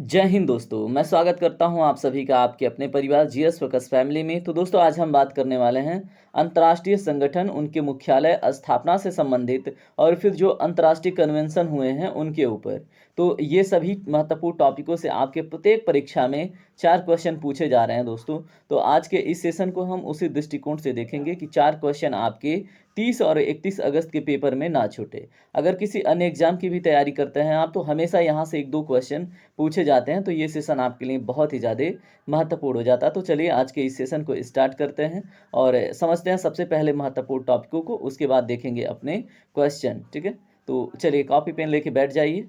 जय हिंद दोस्तों, मैं स्वागत करता हूं आप सभी का आपके अपने परिवार जीएस फोकस फैमिली में। तो दोस्तों आज हम बात करने वाले हैं अंतर्राष्ट्रीय संगठन, उनके मुख्यालय, स्थापना से संबंधित और फिर जो अंतर्राष्ट्रीय कन्वेंशन हुए हैं उनके ऊपर। तो ये सभी महत्वपूर्ण टॉपिकों से आपके प्रत्येक परीक्षा में 4 क्वेश्चन पूछे जा रहे हैं दोस्तों। तो आज के इस सेशन को हम उसी दृष्टिकोण से देखेंगे कि 4 क्वेश्चन आपके 30 और 31 अगस्त के पेपर में ना छूटे। अगर किसी अन्य एग्जाम की भी तैयारी करते हैं आप, तो हमेशा यहाँ से 1-2 क्वेश्चन पूछे जाते हैं, तो ये सेशन आपके लिए बहुत ही ज़्यादा महत्वपूर्ण हो जाता है। तो चलिए आज के इस सेशन को स्टार्ट करते हैं और समझते हैं सबसे पहले महत्वपूर्ण टॉपिकों को, उसके बाद देखेंगे अपने क्वेश्चन। ठीक है, तो चलिए कॉपी पेन लेके बैठ जाइए।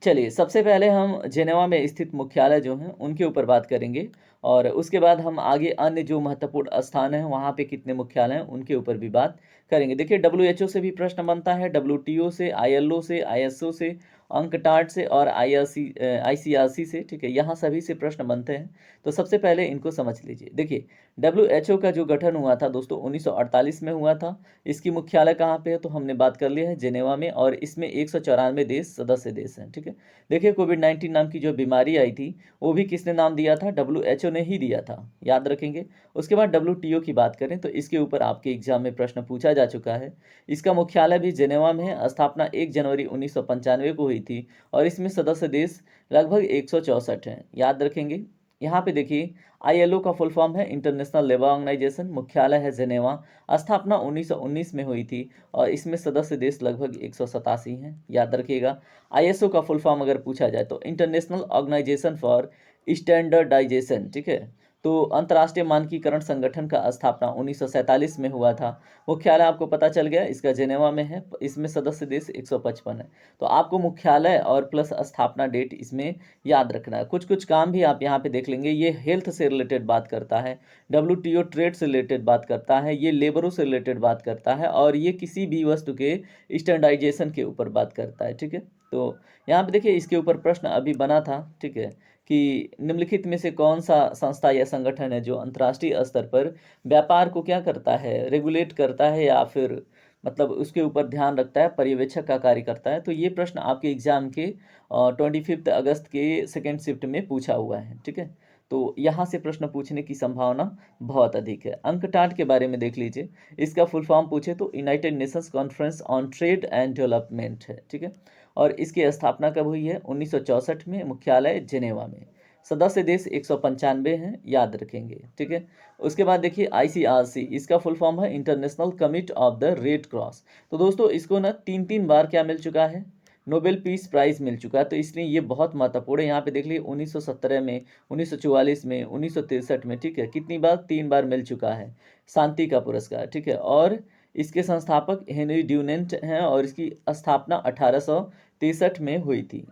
चलिए सबसे पहले हम जेनेवा में स्थित मुख्यालय जो हैं उनके ऊपर बात करेंगे और उसके बाद हम आगे अन्य जो महत्वपूर्ण स्थान हैं वहाँ पे कितने मुख्यालय हैं उनके ऊपर भी बात करेंगे। देखिए डब्ल्यूएचओ से भी प्रश्न बनता है, डब्ल्यूटीओ से, आईएलओ से, आईएसओ से, अंकटाड से और आईसीआरसी से। ठीक है, यहाँ सभी से प्रश्न बनते हैं। तो सबसे पहले इनको समझ लीजिए। देखिए डब्ल्यूएचओ का जो गठन हुआ था दोस्तों 1948 में हुआ था। इसकी मुख्यालय कहाँ पे है, तो हमने बात कर लिया है जेनेवा में, और इसमें 194 देश सदस्य देश हैं। ठीक है, देखिए कोविड-19 नाम की जो बीमारी आई थी वो भी किसने नाम दिया था, डब्ल्यूएचओ ने ही दिया था, याद रखेंगे। उसके बाद डब्ल्यूटीओ की बात करें तो इसके ऊपर आपके एग्जाम में प्रश्न पूछा जा चुका है। इसका मुख्यालय भी जेनेवा में है। स्थापना 1 जनवरी 1995 को हुई थी और इसमें सदस्य देश लगभग 164 हैं, याद रखेंगे। यहाँ पे देखिए आईएलओ का फुल फॉर्म है इंटरनेशनल लेबर ऑर्गेनाइजेशन, मुख्यालय है जेनेवा। स्थापना 1919 में हुई थी और इसमें सदस्य देश लगभग 187 हैं, याद रखिएगा। आईएसओ का फुल फॉर्म अगर पूछा जाए तो इंटरनेशनल ऑर्गेनाइजेशन फॉर स्टैंडर्डाइजेशन। ठीक है, तो अंतर्राष्ट्रीय मानकीकरण संगठन का स्थापना 1947 में हुआ था। मुख्यालय आपको पता चल गया, इसका जेनेवा में है। इसमें सदस्य देश 155 है। तो आपको मुख्यालय और प्लस स्थापना डेट इसमें याद रखना है। कुछ कुछ काम भी आप यहाँ पे देख लेंगे। ये हेल्थ से रिलेटेड बात करता है, डब्ल्यूटीओ ट्रेड से रिलेटेड बात करता है, ये लेबरों से रिलेटेड बात करता है, और ये किसी भी वस्तु के स्टैंडर्डाइजेशन के ऊपर बात करता है। ठीक है, तो यहाँ पे देखिए इसके ऊपर प्रश्न अभी बना था। ठीक है, कि निम्नलिखित में से कौन सा संस्था या संगठन है जो अंतर्राष्ट्रीय स्तर पर व्यापार को क्या करता है, रेगुलेट करता है, या फिर मतलब उसके ऊपर ध्यान रखता है, पर्यवेक्षक का कार्य करता है। तो ये प्रश्न आपके एग्जाम के 25 अगस्त के सेकेंड शिफ्ट में पूछा हुआ है। ठीक है, तो यहाँ से प्रश्न पूछने की संभावना बहुत अधिक है। अंकटाड के बारे में देख लीजिए। इसका फुल फॉर्म पूछे तो United Nations conference on trade and development है। ठीक है, और इसकी स्थापना कब हुई है, 1964 में, मुख्यालय जेनेवा में। सदस्य देश 195 हैं, याद रखेंगे। ठीक है, उसके बाद देखिए आईसीआरसी, इसका फुल फॉर्म है international committee of the red cross. तो दोस्तों इसको ना 3-3 बार क्या मिल चुका है, नोबेल पीस प्राइज़ मिल चुका है। तो इसलिए ये बहुत महत्वपूर्ण है। यहाँ पे देख लीजिए 1917 में, 1944 में, 1963 में। ठीक है, कितनी बार, 3 बार मिल चुका है शांति का पुरस्कार। ठीक है, और इसके संस्थापक हेनरी ड्यूनेंट हैं और इसकी स्थापना 1863 में हुई थी।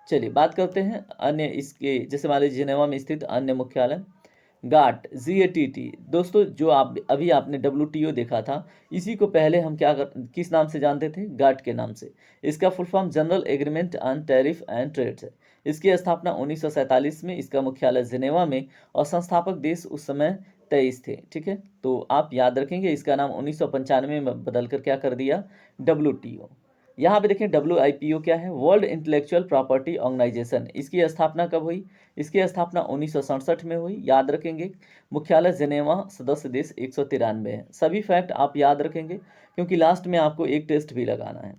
चलिए बात करते हैं अन्य इसके, जैसे मान लीजिए जिनेवा में स्थित अन्य मुख्यालय गाट, GATT। दोस्तों जो आप अभी आपने WTO देखा था, इसी को पहले हम किस नाम से जानते थे, गाट के नाम से। इसका full form general agreement on tariff and trade है। इसकी स्थापना 1947 में, इसका मुख्यालय जिनेवा में, और संस्थापक देश उस समय 23 थे। ठीक है, तो आप याद रखेंगे इसका नाम 1995 में बदलकर क्या कर दिया, WTO। यहाँ पे देखें WIPO क्या है, वर्ल्ड इंटेलेक्चुअल प्रॉपर्टी ऑर्गेनाइजेशन। इसकी स्थापना कब हुई, इसकी स्थापना 1967 में हुई, याद रखेंगे। मुख्यालय जेनेवा, सदस्य देश 193 है। सभी फैक्ट आप याद रखेंगे क्योंकि लास्ट में आपको एक टेस्ट भी लगाना है।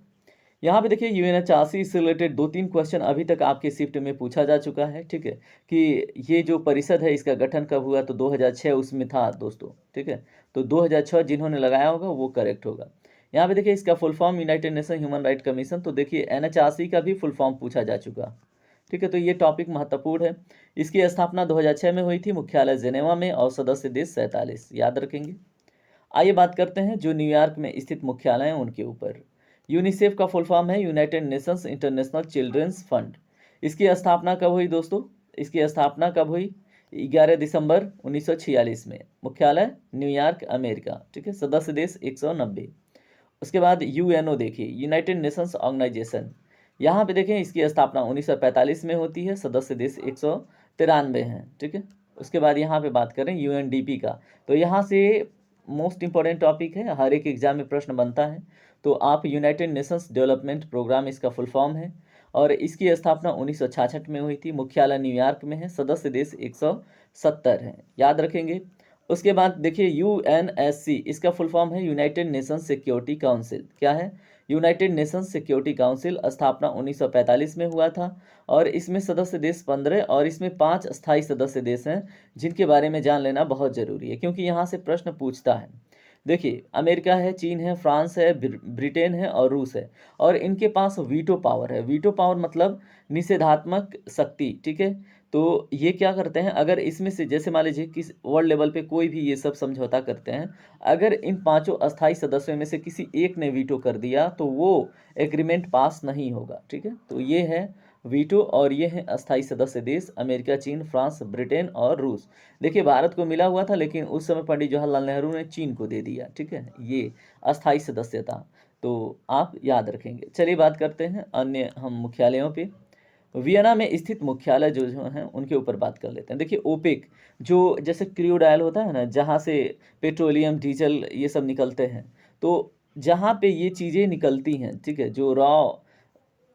यहाँ पे देखिए यूएनएचआरसी से रिलेटेड 2-3 क्वेश्चन अभी तक आपके शिफ्ट में पूछा जा चुका है। ठीक है, कि ये जो परिषद है इसका गठन कब हुआ, तो 2006 उसमें था दोस्तों। ठीक है, तो 2006 जिन्होंने लगाया होगा वो करेक्ट होगा। यहाँ पे देखिए इसका full form United nation human right commission. तो देखिए एनएचआरसी का भी फुल फॉर्म पूछा जा चुका। ठीक है, तो ये टॉपिक महत्वपूर्ण है। इसकी स्थापना 2006 में हुई थी, मुख्यालय जेनेवा में, और सदस्य देश 47, याद रखेंगे। आइए बात करते हैं जो न्यूयॉर्क में स्थित मुख्यालय हैं उनके ऊपर। यूनिसेफ का फुल फॉर्म है United Nations international children's fund. इसकी स्थापना कब हुई दोस्तों, इसकी स्थापना कब हुई, 11 दिसंबर 1946 में। मुख्यालय न्यूयॉर्क, अमेरिका। ठीक है, सदस्य देश 190। उसके बाद यूएनओ देखिए, यूनाइटेड नेशंस ऑर्गेनाइजेशन। यहाँ पे देखें इसकी स्थापना 1945 में होती है, सदस्य देश 193 हैं। ठीक है, उसके बाद यहाँ पे बात करें यूएनडीपी का, तो यहाँ से मोस्ट इंपॉर्टेंट टॉपिक है, हर एक एग्जाम में प्रश्न बनता है। तो आप यूनाइटेड नेशंस डेवलपमेंट प्रोग्राम इसका फुल फॉर्म है, और इसकी स्थापना 1966 में हुई थी। मुख्यालय न्यूयॉर्क में है। सदस्य देश 170 हैं, याद रखेंगे। उसके बाद देखिए यूएनएससी, इसका फुल फॉर्म है यूनाइटेड नेशंस सिक्योरिटी काउंसिल। क्या है? United Nations security council. स्थापना 1945 में हुआ था और इसमें सदस्य देश 15 और इसमें 5 स्थायी सदस्य देश हैं, जिनके बारे में जान लेना बहुत ज़रूरी है क्योंकि यहाँ से प्रश्न पूछता है। देखिए अमेरिका है, चीन है, फ्रांस है, ब्रिटेन है और रूस है, और इनके पास वीटो पावर है। वीटो पावर मतलब निषेधात्मक शक्ति, ठीक है। तो ये क्या करते हैं, अगर इसमें से जैसे मान लीजिए किस वर्ल्ड लेवल पे कोई भी ये सब समझौता करते हैं, अगर इन पांचों अस्थायी सदस्यों में से किसी एक ने वीटो कर दिया तो वो एग्रीमेंट पास नहीं होगा, ठीक है। तो ये है वीटो और ये हैं अस्थायी सदस्य देश अमेरिका, चीन, फ्रांस, ब्रिटेन और रूस। देखिए भारत को मिला हुआ था लेकिन उस समय पंडित जवाहरलाल नेहरू ने चीन को दे दिया, ठीक है, ये अस्थायी सदस्यता। तो आप याद रखेंगे। चलिए बात करते हैं अन्य हम मुख्यालयों पे। वियना में स्थित मुख्यालय जो जो हैं उनके ऊपर बात कर लेते हैं। देखिए ओपेक, जो जैसे क्रूड ऑयल होता है ना, जहाँ से पेट्रोलियम, डीजल ये सब निकलते हैं, तो जहाँ पे ये चीज़ें निकलती हैं, ठीक है, जो रॉ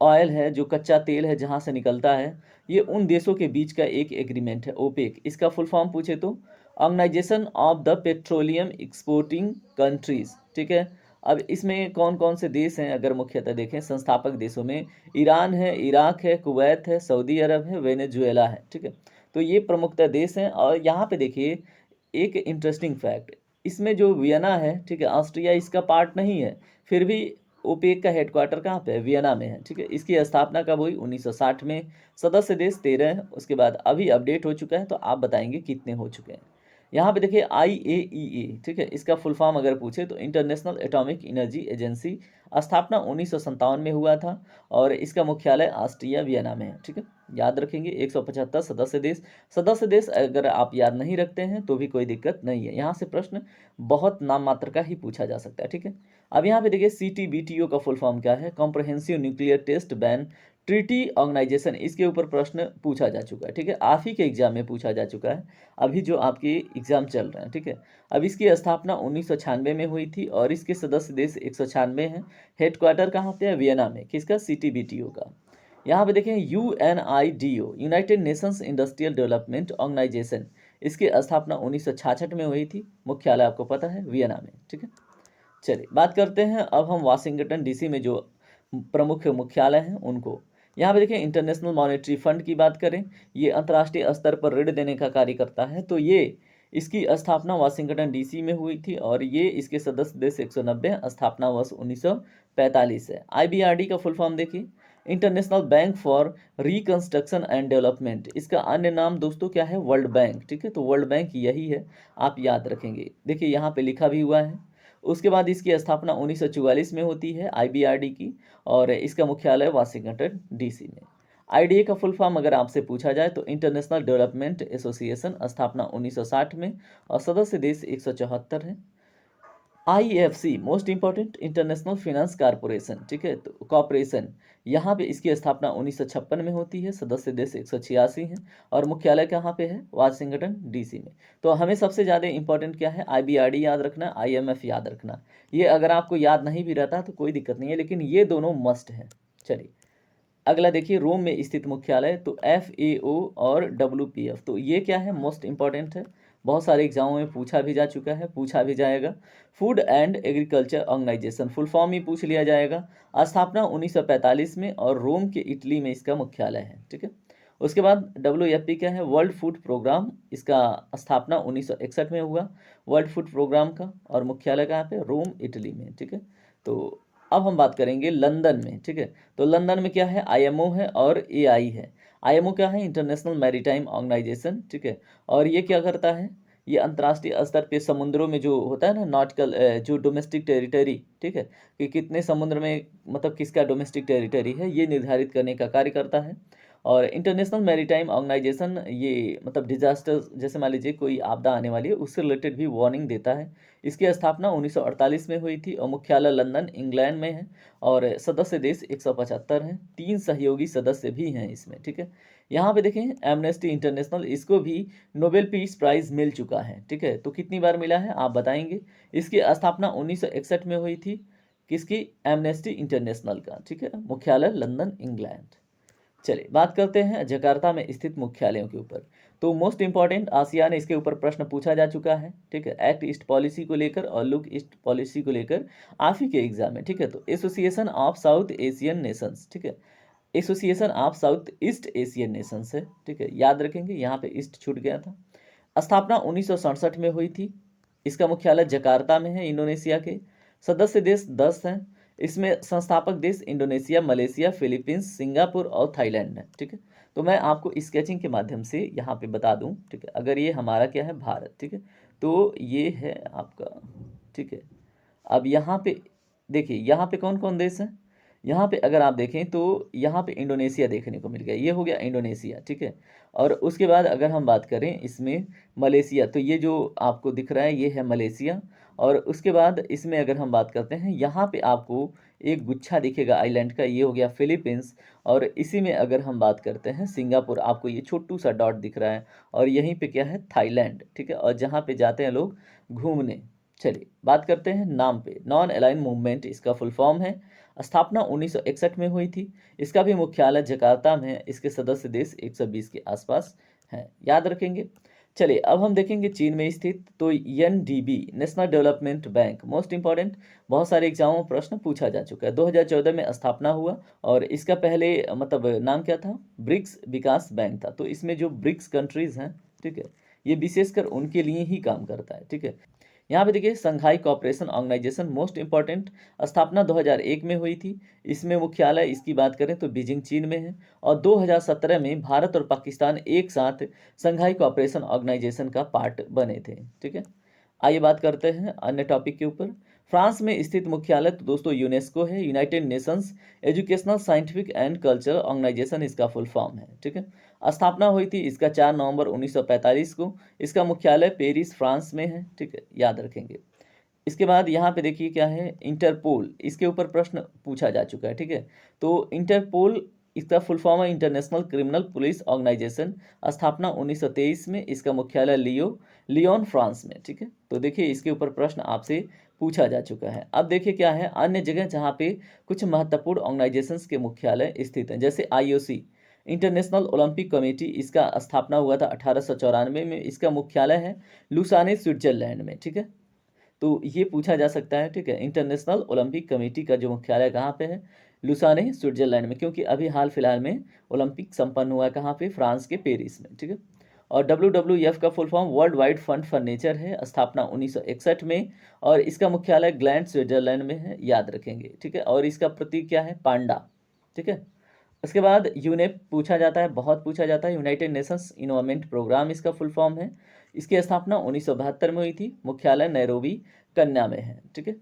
ऑयल है, जो कच्चा तेल है जहाँ से निकलता है, ये उन देशों के बीच का एक एग्रीमेंट है ओपेक। इसका फुल फॉर्म पूछे तो organisation of the petroleum exporting countries, ठीक है। अब इसमें कौन कौन से देश हैं अगर मुख्यतः देखें, संस्थापक देशों में ईरान है, इराक है, कुवैत है, सऊदी अरब है, वेनेजुएला है, ठीक है। तो ये प्रमुखतः देश हैं। और यहाँ पे देखिए एक इंटरेस्टिंग फैक्ट, इसमें जो वियना है, ठीक है, ऑस्ट्रिया इसका पार्ट नहीं है, फिर भी ओपेक का हेडक्वार्टर कहाँ पे है? वियना में है, ठीक है। इसकी स्थापना कब हुई? 1960 में। सदस्य देश 13 हैं। उसके बाद अभी अपडेट हो चुका है तो आप बताएंगे कितने हो चुके हैं। यहाँ पे देखिए IAEA, ठीक है, इसका फुल फॉर्म अगर पूछे तो इंटरनेशनल एटॉमिक एनर्जी एजेंसी। स्थापना 1957 में हुआ था और इसका मुख्यालय ऑस्ट्रिया वियना में है, ठीक है, याद रखेंगे। 175 सदस्य देश। सदस्य देश अगर आप याद नहीं रखते हैं तो भी कोई दिक्कत नहीं है, यहाँ से प्रश्न बहुत नाम मात्र का ही पूछा जा सकता है, ठीक है। अब यहाँ पे देखिए CTBTO का फुल फॉर्म क्या है? Comprehensive nuclear test ban treaty organisation. इसके ऊपर प्रश्न पूछा जा चुका है, ठीक है, आप ही के एग्जाम में पूछा जा चुका है, अभी जो आपके एग्जाम चल रहे हैं, ठीक है। अब इसकी स्थापना 1996 में हुई थी और इसके सदस्य देश 196 हैं। हेडक्वार्टर कहाँ पे है? वियना में। किसका? CTBTO का। यहाँ पे देखें UNIDO, United Nations industrial development organisation. इसकी स्थापना 1966 में हुई थी। मुख्यालय आपको पता है वियना में, ठीक है। चलिए बात करते हैं अब हम वाशिंगटन DC में जो प्रमुख मुख्यालय हैं उनको। यहाँ पे देखिए इंटरनेशनल मॉनेटरी फंड की बात करें, ये अंतर्राष्ट्रीय स्तर पर ऋण देने का कार्य करता है। तो ये इसकी स्थापना वाशिंगटन DC में हुई थी और ये इसके सदस्य देश 190, स्थापना वर्ष 1945 है। IBRD का फुल फॉर्म देखिए, international bank for reconstruction and development. इसका अन्य नाम दोस्तों क्या है? वर्ल्ड बैंक, ठीक है। तो वर्ल्ड बैंक यही है, आप याद रखेंगे। देखिए यहाँ पे लिखा भी हुआ है। उसके बाद इसकी स्थापना 1944 में होती है IBRD की और इसका मुख्यालय वाशिंगटन DC में। IDA का फुल फॉर्म अगर आपसे पूछा जाए तो इंटरनेशनल डेवलपमेंट एसोसिएशन। स्थापना 1960 में और सदस्य देश 174 हैं। IFC most important, international finance corporation, ठीक है, तो कॉरपोरेशन, यहाँ पे इसकी स्थापना 1956 में होती है। सदस्य देश 186 हैं और मुख्यालय कहाँ पे है? वाशिंगटन DC में। तो हमें सबसे ज़्यादा इंपॉर्टेंट क्या है? IBRD याद रखना, IMF याद रखना। ये अगर आपको याद नहीं भी रहता तो कोई दिक्कत नहीं है, लेकिन ये दोनों मस्ट हैं। चलिए अगला देखिए रोम में स्थित मुख्यालय, तो FAO और WPF, तो ये क्या है? मोस्ट इंपॉर्टेंट है, बहुत सारे एग्जामों में पूछा भी जा चुका है, पूछा भी जाएगा। Food and agriculture organisation, full form ही पूछ लिया जाएगा। स्थापना 1945 में और रोम के इटली में इसका मुख्यालय है, ठीक है। उसके बाद WFP क्या है? World food programme. इसका स्थापना 1961 में हुआ वर्ल्ड फूड प्रोग्राम का और मुख्यालय कहाँ पे? रोम इटली में, ठीक है। तो अब हम बात करेंगे लंदन में, ठीक है। तो लंदन में क्या है? IMO है और AI है। IMO क्या है? इंटरनेशनल मैरीटाइम ऑर्गेनाइजेशन, ठीक है। और ये क्या करता है? ये अंतर्राष्ट्रीय स्तर पे समुद्रों में जो होता है ना नॉटिकल, जो डोमेस्टिक टेरिटरी, ठीक है, कि कितने समुद्र में मतलब किसका डोमेस्टिक टेरिटरी है, ये निर्धारित करने का कार्य करता है। और इंटरनेशनल मैरीटाइम ऑर्गेनाइजेशन ये मतलब डिजास्टर, जैसे मान लीजिए कोई आपदा आने वाली है उससे रिलेटेड भी वार्निंग देता है। इसकी स्थापना 1948 में हुई थी और मुख्यालय लंदन इंग्लैंड में है और सदस्य देश 175 हैं। 3 सहयोगी सदस्य भी हैं इसमें, ठीक है। यहाँ पे देखें एमनेस्टी इंटरनेशनल, इसको भी नोबेल पीस प्राइज मिल चुका है, ठीक है। तो कितनी बार मिला है आप बताएंगे? इसकी स्थापना 1961 में हुई थी। किसकी? एमनेस्टी इंटरनेशनल का, ठीक है, मुख्यालय लंदन इंग्लैंड। चलिए बात करते हैं जकार्ता में स्थित मुख्यालयों के ऊपर। तो मोस्ट इंपॉर्टेंट आसियान इसके ऊपर प्रश्न पूछा जा चुका है, ठीक है। एक्ट ईस्ट पॉलिसी को लेकर और लुक ईस्ट पॉलिसी को लेकर आप ही के एग्जाम में, ठीक है। तो association of south Asian Nations, ठीक है, association of south east Asian Nations है, ठीक है, याद रखेंगे, यहाँ पे ईस्ट छूट गया था। स्थापना 1967 में हुई थी। इसका मुख्यालय जकार्ता में है, इंडोनेशिया के। सदस्य देश 10 हैं। इसमें संस्थापक देश इंडोनेशिया, मलेशिया, फिलीपींस, सिंगापुर और थाईलैंड है, ठीक है। तो मैं आपको स्केचिंग के माध्यम से यहाँ पे बता दूँ, ठीक है। अगर ये हमारा क्या है, भारत, ठीक है, तो ये है आपका, ठीक है। अब यहाँ पे देखिए, यहाँ पे कौन कौन देश हैं। यहाँ पे अगर आप देखें तो यहाँ पे इंडोनेशिया देखने को मिल गया, ये हो गया इंडोनेशिया, ठीक है। और उसके बाद अगर हम बात करें इसमें मलेशिया, तो ये जो आपको दिख रहा है ये है मलेशिया। और उसके बाद इसमें अगर हम बात करते हैं, यहाँ पे आपको एक गुच्छा दिखेगा आइलैंड का, ये हो गया फिलीपींस। और इसी में अगर हम बात करते हैं सिंगापुर, आपको ये छोटू सा डॉट दिख रहा है। और यहीं पे क्या है, थाईलैंड, ठीक है। और जहाँ पे जाते हैं लोग घूमने। चलिए बात करते हैं नाम पे। नॉन अलाइन मूवमेंट इसका फुल फॉर्म है। स्थापना 1961 में हुई थी। इसका भी मुख्यालय जकार्ता में है। इसके सदस्य देश 120 के आसपास हैं, याद रखेंगे। चलिए अब हम देखेंगे चीन में स्थित। तो NDB, national development bank, most important, बहुत सारे एग्जामों में प्रश्न पूछा जा चुका है। 2014 में स्थापना हुआ और इसका पहले मतलब नाम क्या था, ब्रिक्स विकास बैंक था। तो इसमें जो ब्रिक्स कंट्रीज हैं, ठीक है, ये विशेषकर उनके लिए ही काम करता है, ठीक है। यहाँ पे देखिए संघाई कोऑपरेशन ऑर्गेनाइजेशन, मोस्ट इंपॉर्टेंट, स्थापना 2001 में हुई थी। इसमें मुख्यालय इसकी बात करें तो बीजिंग चीन में है। और 2017 में भारत और पाकिस्तान एक साथ संघाई कोऑपरेशन ऑर्गेनाइजेशन का पार्ट बने थे, ठीक है। आइए बात करते हैं अन्य टॉपिक के ऊपर। फ्रांस में स्थित मुख्यालय तो दोस्तों यूनेस्को है, United Nations educational scientific and cultural organisation इसका फुल फॉर्म है, ठीक है। स्थापना हुई थी इसका 4 नवंबर 1945 को। इसका मुख्यालय पेरिस फ्रांस में है, ठीक है, याद रखेंगे। इसके बाद यहाँ पे देखिए क्या है, इंटरपोल, इसके ऊपर प्रश्न पूछा जा चुका है, ठीक है। तो इंटरपोल इसका फुल फॉर्म है इंटरनेशनल क्रिमिनल पुलिस ऑर्गेनाइजेशन। स्थापना 1923 में। इसका मुख्यालय लियोन फ्रांस में, ठीक है। तो देखिए इसके ऊपर प्रश्न आपसे पूछा जा चुका है। अब देखिए क्या है अन्य जगह जहाँ पे कुछ महत्वपूर्ण ऑर्गेनाइजेशंस के मुख्यालय स्थित हैं, जैसे आईओसी, इंटरनेशनल ओलंपिक कमेटी, इसका स्थापना हुआ था 1894 में। इसका मुख्यालय है लुसाने, स्विट्जरलैंड में, ठीक है। तो ये पूछा जा सकता है, ठीक है, इंटरनेशनल ओलंपिक कमेटी का जो मुख्यालय कहाँ पे है, लुसाने, स्विट्जरलैंड में, क्योंकि अभी हाल फिलहाल में ओलंपिक संपन्न हुआ है कहाँ पे, फ्रांस के पेरिस में, ठीक है। और WWF का full form world wide fund for nature है। स्थापना 1961 में। और इसका मुख्यालय ग्लैंड, स्विट्जरलैंड में है, याद रखेंगे, ठीक है। और इसका प्रतीक क्या है, पांडा, ठीक है। उसके बाद यूनेप पूछा जाता है, बहुत पूछा जाता है, यूनाइटेड नेशंस इन्वायरमेंट प्रोग्राम इसका फुल फॉर्म है। इसकी स्थापना 1972 में हुई थी। मुख्यालय नैरोबी, कन्या में है, ठीक है।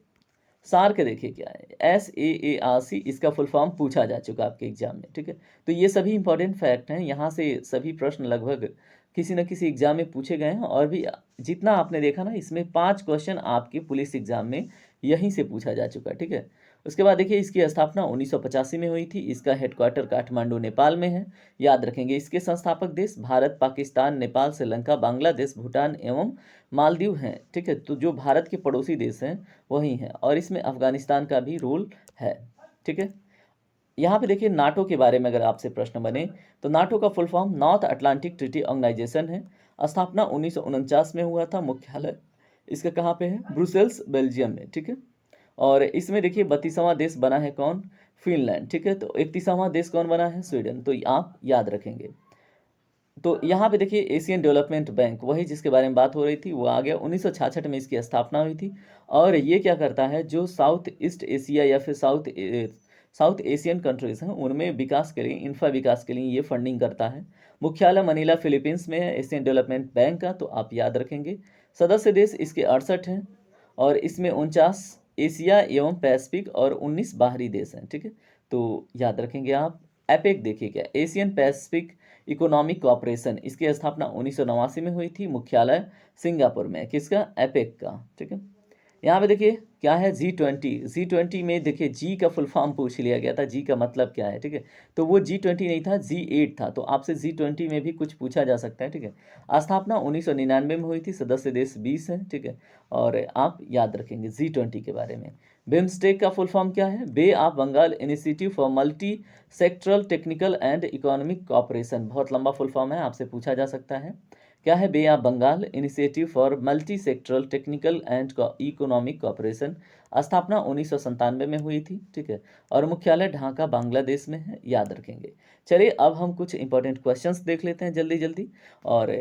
सार्क देखिए क्या है, SAARC, इसका फुल फॉर्म पूछा जा चुका आपके एग्जाम में, ठीक है। तो ये सभी इंपॉर्टेंट फैक्ट हैं, यहाँ से सभी प्रश्न लगभग किसी न किसी एग्जाम में पूछे गए हैं। और भी जितना आपने देखा ना, इसमें 5 क्वेश्चन आपके पुलिस एग्जाम में यहीं से पूछा जा चुका है, ठीक है। उसके बाद देखिए इसकी स्थापना 1985 में हुई थी। इसका हेडक्वार्टर काठमांडू, नेपाल में है, याद रखेंगे। इसके संस्थापक देश भारत, पाकिस्तान, नेपाल, श्रीलंका, बांग्लादेश, भूटान एवं मालदीव हैं, ठीक है। तो जो भारत के पड़ोसी देश हैं वही हैं। और इसमें अफगानिस्तान का भी रोल है, ठीक है। यहाँ पे देखिए नाटो के बारे में अगर आपसे प्रश्न बने, तो नाटो का full form North Atlantic treaty organisation है। स्थापना 1949 में हुआ था। मुख्यालय इसका कहाँ पे है, ब्रुसेल्स, बेल्जियम में, ठीक है। और इसमें देखिए 32वां देश बना है कौन, फिनलैंड, ठीक है। तो 31वां देश कौन बना है, स्वीडन। तो आप याद रखेंगे। तो यहाँ पे देखिए एशियन डेवलपमेंट बैंक, वही जिसके बारे में बात हो रही थी, वो आ गया। 1966 में इसकी स्थापना हुई थी। और ये क्या करता है, जो साउथ ईस्ट एशिया या फिर साउथ एशियन कंट्रीज़ हैं उनमें विकास के लिए, इंफ्रा विकास के लिए ये फंडिंग करता है। मुख्यालय मनीला, फिलीपींस में है, एशियन डेवलपमेंट बैंक का, तो आप याद रखेंगे। सदस्य देश इसके 68 हैं। और इसमें 49 एशिया एवं पैसिफिक और 19 बाहरी देश हैं, ठीक है। तो याद रखेंगे आप। एपेक देखिए क्या, एशियन पैसिफिक इकोनॉमिक कॉपरेशन, इसकी स्थापना 1989 में हुई थी। मुख्यालय सिंगापुर में, किसका, एपेक का, ठीक है। यहाँ पे देखिए क्या है, G20 में देखिए जी का फुल फॉर्म पूछ लिया गया था, जी का मतलब क्या है, ठीक है। तो वो G20 नहीं था, G8 था। तो आपसे G20 में भी कुछ पूछा जा सकता है, ठीक है। स्थापना 1999 में हुई थी। सदस्य देश 20 हैं, ठीक है। और आप याद रखेंगे G20 के बारे में। बिम्स्टेक का फुल फॉर्म क्या है? Bay of Bengal initiative for multi sectoral technical and economic cooperation. बहुत लंबा फुल फॉर्म है, आपसे पूछा जा सकता है। क्या है bay of Bengal initiative for multi sectoral technical and economic cooperation. स्थापना 1997 में हुई थी, ठीक है, और मुख्यालय ढाका बांग्लादेश में है, याद रखेंगे। चलिए अब हम कुछ इंपॉर्टेंट क्वेश्चंस देख लेते हैं जल्दी जल्दी, और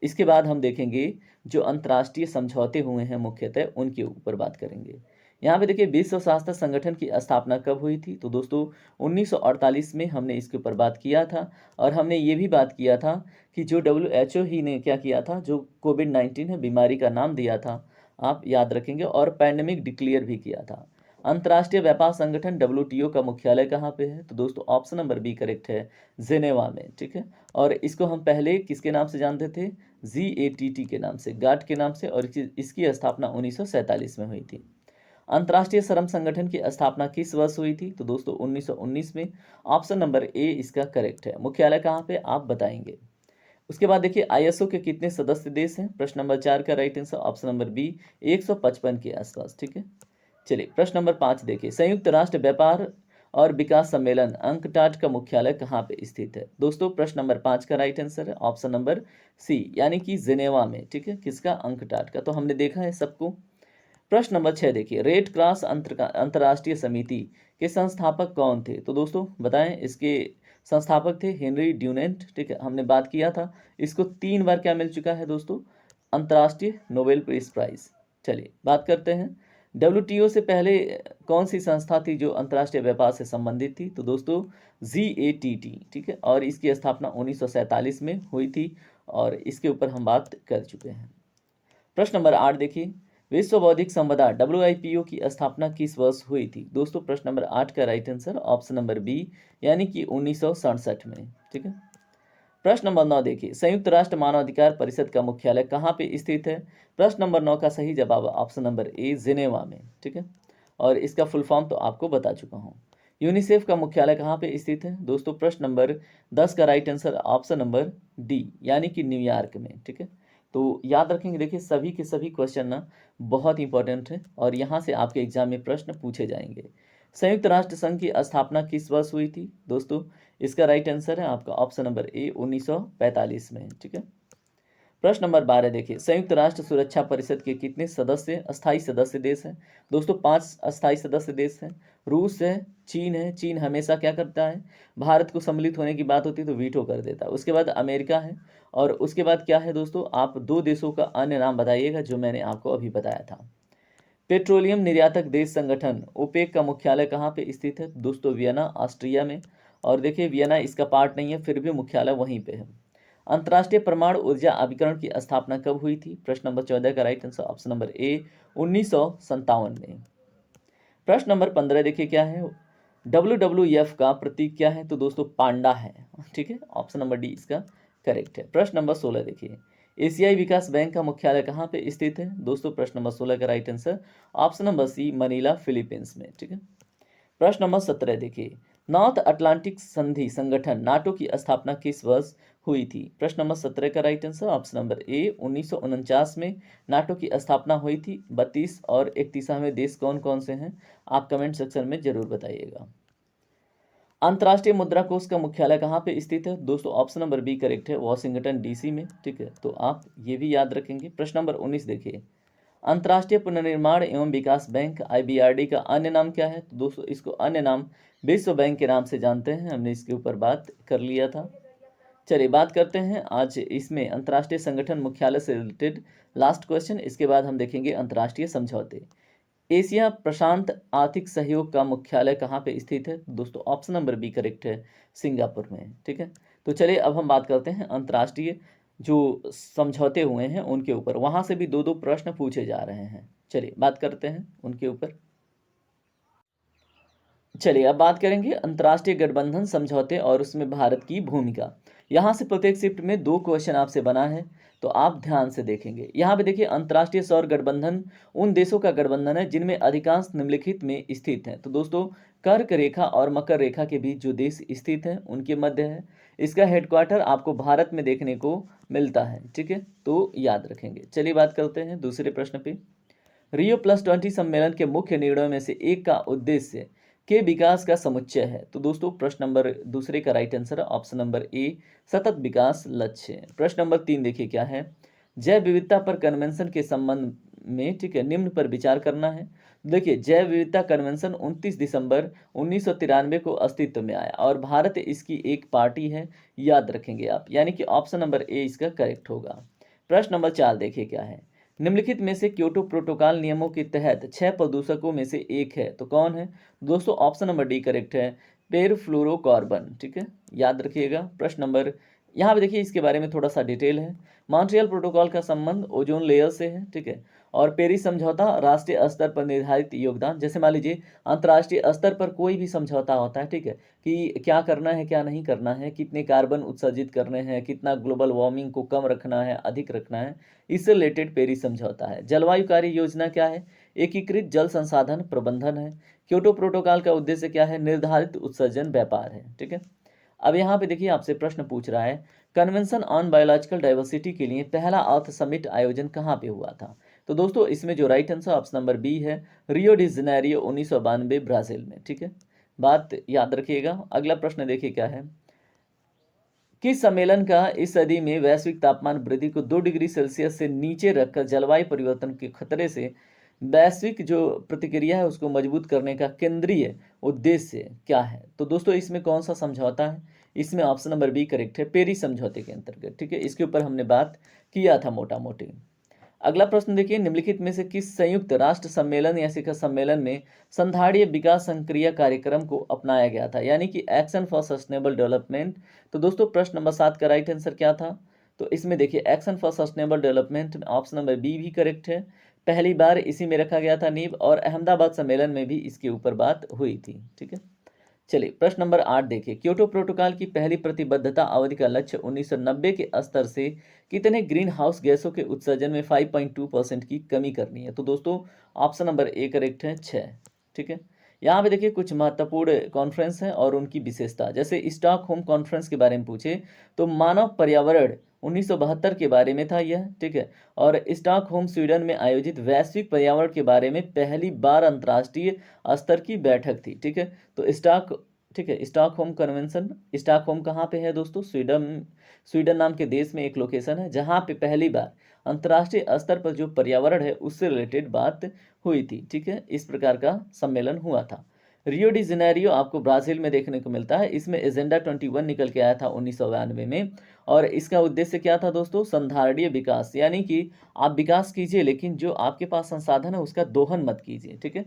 इसके बाद हम देखेंगे जो अंतर्राष्ट्रीय समझौते हुए हैं मुख्यतः उनके ऊपर बात करेंगे। यहाँ पे देखिए विश्व स्वास्थ्य संगठन की स्थापना कब हुई थी? तो दोस्तों 1948 में हमने इसके ऊपर बात किया था, और हमने ये भी बात किया था कि जो WHO ही ने क्या किया था, जो कोविड-19 है बीमारी का नाम दिया था, आप याद रखेंगे, और पैंडेमिक डिक्लेयर भी किया था। अंतर्राष्ट्रीय व्यापार संगठन WTO का मुख्यालय कहाँ पे है? तो दोस्तों ऑप्शन नंबर बी करेक्ट है, जेनेवा में, ठीक है। और इसको हम पहले किसके नाम से जानते थे? GATT के नाम से, गाट के नाम से, और इसकी स्थापना 1947 में हुई थी। अंतर्राष्ट्रीय श्रम संगठन की स्थापना किस वर्ष हुई थी? तो दोस्तों 1919 में। ऑप्शन नंबर ए इसका करेक्ट है। मुख्यालय कहाँ पे, आप बताएंगे। उसके बाद देखिए ISO के कितने सदस्य देश हैं? प्रश्न नंबर 4 का right answer option number B 155 के आसपास, ठीक है। चलिए प्रश्न नंबर 5 देखिए, संयुक्त राष्ट्र व्यापार और विकास सम्मेलन अंकटाड का मुख्यालय कहाँ पे स्थित है? दोस्तों प्रश्न नंबर 5 का राइट आंसर है ऑप्शन नंबर सी, यानी कि जिनेवा में, ठीक है। किसका? अंकटाड का। तो हमने देखा है सबको। प्रश्न नंबर 6 देखिए, रेड क्रॉस अंतर्राष्ट्रीय समिति के संस्थापक कौन थे? तो दोस्तों बताएं, इसके संस्थापक थे हेनरी ड्यूनेंट, ठीक है, हमने बात किया था। इसको 3 बार क्या मिल चुका है दोस्तों? अंतर्राष्ट्रीय नोबेल पीस प्राइज। चलिए बात करते हैं, WTO से पहले कौन सी संस्था थी जो अंतर्राष्ट्रीय व्यापार से संबंधित थी? तो दोस्तों GATT, ठीक है, और इसकी स्थापना 1947 में हुई थी, और इसके ऊपर हम बात कर चुके हैं। प्रश्न नंबर 8 देखिए, विश्व बौद्धिक संपदा WIPO की स्थापना किस वर्ष हुई थी? दोस्तों प्रश्न नंबर 8 का right answer option number B, यानी कि 1967 में, ठीक है। प्रश्न नंबर 9 देखिए, संयुक्त राष्ट्र मानवाधिकार परिषद का मुख्यालय कहाँ पे स्थित है? प्रश्न नंबर 9 का सही जवाब ऑप्शन नंबर ए, जिनेवा में, ठीक है, और इसका फुल फॉर्म तो आपको बता चुका हूँ। यूनिसेफ का मुख्यालय कहाँ पे स्थित है? दोस्तों प्रश्न नंबर 10 का right answer option number D, यानी कि न्यूयॉर्क में, ठीक है। तो याद रखेंगे, देखिए सभी के सभी क्वेश्चन ना बहुत इंपॉर्टेंट है, और यहाँ से आपके एग्जाम में प्रश्न पूछे जाएंगे। संयुक्त राष्ट्र संघ की स्थापना किस वर्ष हुई थी? दोस्तों इसका राइट आंसर है आपका ऑप्शन नंबर ए, 1945 में, ठीक है। प्रश्न नंबर 12 देखिए, संयुक्त राष्ट्र सुरक्षा परिषद के कितने सदस्य अस्थायी सदस्य देश हैं? दोस्तों 5 अस्थायी सदस्य देश हैं। रूस है, चीन है, चीन हमेशा क्या करता है, भारत को सम्मिलित होने की बात होती है तो वीटो कर देता है। उसके बाद अमेरिका है, और उसके बाद क्या है दोस्तों, आप 2 देशों का अन्य नाम बताइएगा जो मैंने आपको अभी बताया था। पेट्रोलियम निर्यातक देश संगठन ओपेक का मुख्यालय कहाँ पे स्थित है? दोस्तों वियना, ऑस्ट्रिया में, और देखिए वियना इसका पार्ट नहीं है, फिर भी मुख्यालय वहीं पे है। अंतर्राष्ट्रीय परमाणु ऊर्जा अभिकरण की स्थापना कब हुई थी? प्रश्न नंबर 14 का right answer option number A, 1957 में। प्रश्न नंबर 15 देखिए क्या है, WWF का प्रतीक क्या है? तो दोस्तों पांडा है, ठीक है, ऑप्शन नंबर डी इसका करेक्ट है। प्रश्न नंबर 16 देखिए, एशियाई विकास बैंक का मुख्यालय कहाँ पे स्थित है? दोस्तों प्रश्न नंबर 16 का right answer option number C, Manila, Philippines में, ठीक है। प्रश्न नंबर 17 देखिए, नॉर्थ अटलांटिक संधि संगठन नाटो की स्थापना किस वर्ष हुई थी? प्रश्न नंबर 17 का right answer option number A, 1949 में नाटो की स्थापना हुई थी। 32 और 31वें देश कौन कौन से हैं, आप कमेंट सेक्शन में जरूर बताइएगा। अंतर्राष्ट्रीय मुद्रा कोष का मुख्यालय कहाँ पे स्थित है? दोस्तों ऑप्शन नंबर बी करेक्ट है, वॉशिंगटन DC में, ठीक है, तो आप ये भी याद रखेंगे। प्रश्न नंबर 19 देखिए, अंतर्राष्ट्रीय पुनर्निर्माण एवं विकास बैंक IBRD का अन्य नाम क्या है? तो दोस्तों इसको अन्य नाम विश्व बैंक के नाम से जानते हैं, हमने इसके ऊपर बात कर लिया था। चलिए बात करते हैं आज इसमें अंतर्राष्ट्रीय संगठन मुख्यालय से रिलेटेड लास्ट क्वेश्चन, इसके बाद हम देखेंगे अंतर्राष्ट्रीय समझौते। एशिया प्रशांत आर्थिक सहयोग का मुख्यालय कहाँ पे स्थित है? दोस्तों ऑप्शन नंबर बी करेक्ट है, सिंगापुर में, ठीक है। तो चलिए अब हम बात करते हैं अंतर्राष्ट्रीय जो समझौते हुए हैं उनके ऊपर, वहां से भी 2-2 प्रश्न पूछे जा रहे हैं। चलिए बात करते हैं उनके ऊपर। चलिए अब बात करेंगे अंतर्राष्ट्रीय गठबंधन समझौते और उसमें भारत की भूमिका। यहाँ से प्रत्येक शिफ्ट में 2 क्वेश्चन आपसे बना है, तो आप ध्यान से देखेंगे। यहाँ पे देखिए, अंतर्राष्ट्रीय सौर गठबंधन उन देशों का गठबंधन है जिनमें अधिकांश निम्नलिखित में स्थित हैं। तो दोस्तों कर्क रेखा और मकर रेखा के बीच जो देश स्थित हैं उनके मध्य है। इसका हेडक्वार्टर आपको भारत में देखने को मिलता है, ठीक है, तो याद रखेंगे। चलिए बात करते हैं दूसरे प्रश्न पे। रियो +20 सम्मेलन के मुख्य निर्णयों में से एक का उद्देश्य के विकास का समुच्चय है। तो दोस्तों प्रश्न नंबर दूसरे का राइट आंसर है ऑप्शन नंबर ए, सतत विकास लक्ष्य। प्रश्न नंबर 3 देखिए क्या है, जैव विविधता पर कन्वेंशन के संबंध में, ठीक है, निम्न पर विचार करना है। देखिए, जैव विविधता कन्वेंशन 29 दिसंबर 1993 को अस्तित्व में आया और भारत इसकी एक पार्टी है, याद रखेंगे आप, यानी कि ऑप्शन नंबर ए इसका करेक्ट होगा। प्रश्न नंबर 4 देखिए क्या है, निम्नलिखित में से क्योटो प्रोटोकॉल नियमों के तहत 6 प्रदूषकों में से एक है, तो कौन है दोस्तों? ऑप्शन नंबर डी करेक्ट है, पेरफ्लोरोकार्बन, ठीक है, याद रखिएगा। प्रश्न नंबर, यहाँ पे देखिए इसके बारे में थोड़ा सा डिटेल है। मॉन्ट्रियल प्रोटोकॉल का संबंध ओजोन लेयर से है, ठीक है, और पेरिस समझौता राष्ट्रीय स्तर पर निर्धारित योगदान, जैसे मान लीजिए अंतर्राष्ट्रीय स्तर पर कोई भी समझौता होता है, ठीक है, कि क्या करना है क्या नहीं करना है, कितने कार्बन उत्सर्जित करने हैं, कितना ग्लोबल वार्मिंग को कम रखना है अधिक रखना है, इससे रिलेटेड पेरिस समझौता है। जलवायु कार्य योजना क्या है? एकीकृत जल संसाधन प्रबंधन है। क्योटो प्रोटोकॉल का उद्देश्य क्या है? निर्धारित उत्सर्जन व्यापार है, ठीक है। अब यहाँ पे देखिए आपसे प्रश्न पूछ रहा है, कन्वेंशन ऑन बायोलॉजिकल डाइवर्सिटी के लिए पहला अर्थ समिट आयोजन कहाँ पे हुआ था? तो दोस्तों इसमें जो right answer option number B है, रियो डी जेनेरियो 1992 ब्राजील में, ठीक है, बात याद रखिएगा। अगला प्रश्न देखिए क्या है, किस सम्मेलन का इस सदी में वैश्विक तापमान वृद्धि को 2 डिग्री सेल्सियस से नीचे रखकर जलवायु परिवर्तन के खतरे से वैश्विक जो प्रतिक्रिया है उसको मजबूत करने का केंद्रीय उद्देश्य क्या है? तो दोस्तों इसमें कौन सा समझौता है? इसमें ऑप्शन नंबर बी करेक्ट है, पेरिस समझौते के अंतर्गत, ठीक है, इसके ऊपर हमने बात किया था मोटा मोटी। अगला प्रश्न देखिए, निम्नलिखित में से किस संयुक्त राष्ट्र सम्मेलन या शिखर सम्मेलन में संधारणीय विकास संक्रिया कार्यक्रम को अपनाया गया था, यानी कि एक्शन फॉर सस्टेनेबल डेवलपमेंट? तो दोस्तों प्रश्न नंबर 7 का राइट आंसर क्या था? तो इसमें देखिए action for sustainable development, option number B भी करेक्ट है, पहली बार इसी में रखा गया था नींव, और अहमदाबाद सम्मेलन में भी इसके ऊपर बात हुई थी, ठीक है। चलिए प्रश्न नंबर 8 देखिए, क्योटो प्रोटोकॉल की पहली प्रतिबद्धता अवधि का लक्ष्य 1990 के स्तर से कितने ग्रीन हाउस गैसों के उत्सर्जन में 5.2% की कमी करनी है? तो दोस्तों ऑप्शन नंबर ए करेक्ट है, 6, ठीक है। यहाँ पे देखिए कुछ महत्वपूर्ण कॉन्फ्रेंस हैं और उनकी विशेषता, जैसे स्टॉकहोम कॉन्फ्रेंस के बारे में पूछे तो मानव पर्यावरण 1972 के बारे में था यह, ठीक है, और स्टॉकहोम स्वीडन में आयोजित वैश्विक पर्यावरण के बारे में पहली बार अंतर्राष्ट्रीय स्तर की बैठक थी, ठीक है। तो ठीक है, स्टॉकहोम कन्वेंशन, स्टॉकहोम कहाँ पे है दोस्तों? स्वीडन, स्वीडन नाम के देश में एक लोकेशन है जहाँ पे पहली बार अंतर्राष्ट्रीय स्तर पर जो पर्यावरण है उससे रिलेटेड बात हुई थी, ठीक है, इस प्रकार का सम्मेलन हुआ था। रियो डी जेनेरियो आपको ब्राजील में देखने को मिलता है, इसमें एजेंडा 21 निकल के आया था 1992 में, और इसका उद्देश्य क्या था दोस्तों? संधारणीय विकास, यानी कि आप विकास कीजिए लेकिन जो आपके पास संसाधन है उसका दोहन मत कीजिए, ठीक है।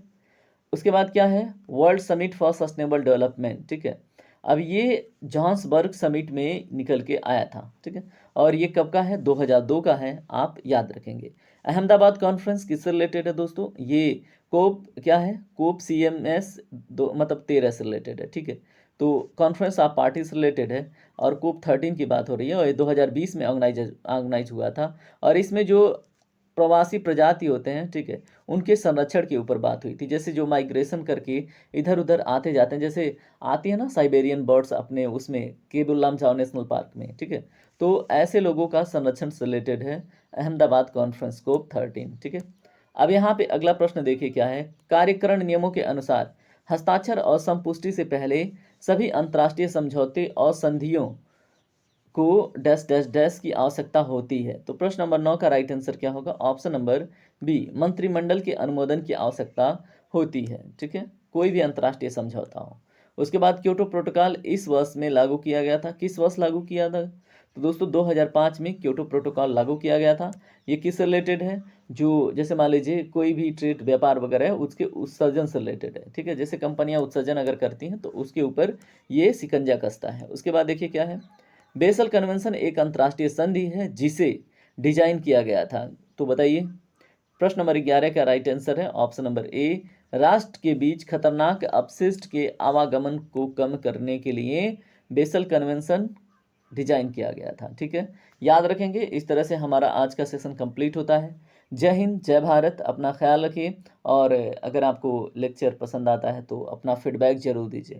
उसके बाद क्या है? World summit for sustainable development, ठीक है। अब ये जोहान्सबर्ग समिट में निकल के आया था, ठीक है, और ये कब का है? 2002 का है, आप याद रखेंगे। अहमदाबाद कॉन्फ्रेंस किससे रिलेटेड है दोस्तों? ये कोप क्या है? कोप CMS दो मतलब 13 से रिलेटेड है, ठीक है। तो कॉन्फ्रेंस ऑफ पार्टी से रिलेटेड है, और कोप 13 की बात हो रही है, और ये 2020 में ऑर्गेनाइज हुआ था, और इसमें जो प्रवासी प्रजाति होते हैं, ठीक है, उनके संरक्षण के ऊपर बात हुई थी, जैसे जो माइग्रेशन करके इधर उधर आते जाते हैं, जैसे आती है ना साइबेरियन बर्ड्स अपने उसमें केबुल लामजाओ नेशनल पार्क में, ठीक है, तो ऐसे लोगों का संरक्षण से रिलेटेड है अहमदाबाद कॉन्फ्रेंस कोप 13, ठीक है। अब यहाँ पे अगला प्रश्न देखिए क्या है, कार्यकरण नियमों के अनुसार हस्ताक्षर और संपुष्टि से पहले सभी अंतर्राष्ट्रीय समझौते और संधियों को डैश डैश डैश की आवश्यकता होती है। तो प्रश्न नंबर 9 का राइट आंसर क्या होगा? ऑप्शन नंबर बी, मंत्रिमंडल के अनुमोदन की आवश्यकता होती है, ठीक है, कोई भी अंतर्राष्ट्रीय समझौता हो। उसके बाद क्योटो प्रोटोकॉल इस वर्ष में लागू किया गया था, किस वर्ष लागू किया था? तो दोस्तों 2005 में क्योटो प्रोटोकॉल लागू किया गया था। ये किस रिलेटेड है? जो जैसे मान लीजिए कोई भी ट्रेड व्यापार वगैरह है उसके उत्सर्जन से रिलेटेड है, ठीक है, जैसे कंपनियां उत्सर्जन अगर करती हैं तो उसके ऊपर ये शिकंजा कसता है। उसके बाद देखिए क्या है, बेसल कन्वेंशन एक अंतर्राष्ट्रीय संधि है जिसे डिजाइन किया गया था, तो बताइए। प्रश्न नंबर 11 का राइट आंसर है ऑप्शन नंबर ए, राष्ट्र के बीच खतरनाक अपशिष्ट के आवागमन को कम करने के लिए बेसल कन्वेंशन डिजाइन किया गया था, ठीक है, याद रखेंगे। इस तरह से हमारा आज का सेशन कंप्लीट होता है। जय हिंद, जय भारत, अपना ख्याल रखिए, और अगर आपको लेक्चर पसंद आता है तो अपना फीडबैक जरूर दीजिए।